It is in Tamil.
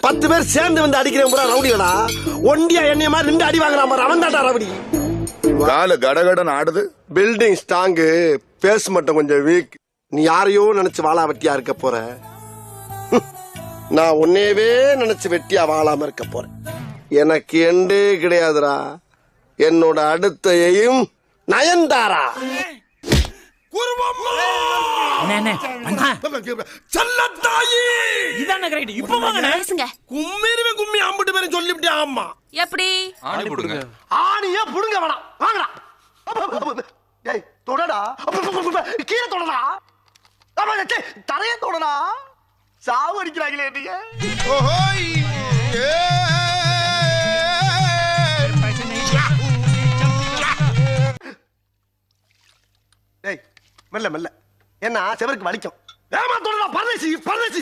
10 பேர் சேர்ந்து வந்து அடிக்கிறேன் பூரா ரவுடிகளா? ஒண்டியா என்னைய மாதிரி 2 அடி வாங்குறான் பாரு, அவன் தான்டா ரவுடி. கால கடகடன் ஆடுது. பில்டிங் ஸ்ட்ராங்கு, பேஸ் மட்டும் கொஞ்சம் வீக். நீ யாரையோ நினைச்சு வாழா வெட்டியா இருக்க போற. நான் உன்னையவே நினைச்சு வெட்டியா வாழாம இருக்க போறேன். எனக்கு எண்டே கிடையாதுடா. என்னோட அடுத்த எய்ம் நயன்தாரா. கும்மி அம்பிட்டு பேரும் சொல்லிவிட்டே. ஆமா, எப்படி ஆணியா புடுங்க வேணாம். வாங்கடா. ஏய் தொடடா, கீழே தொடடா, தரைய தொடடா. சாவு அடிக்கிறாங்களே நீங்க. ஏய் மெல்ல மெல்ல, என்ன செவருக்கு வலிக்கும். ஏமா தொடடா, பரதேசி பரதேசி.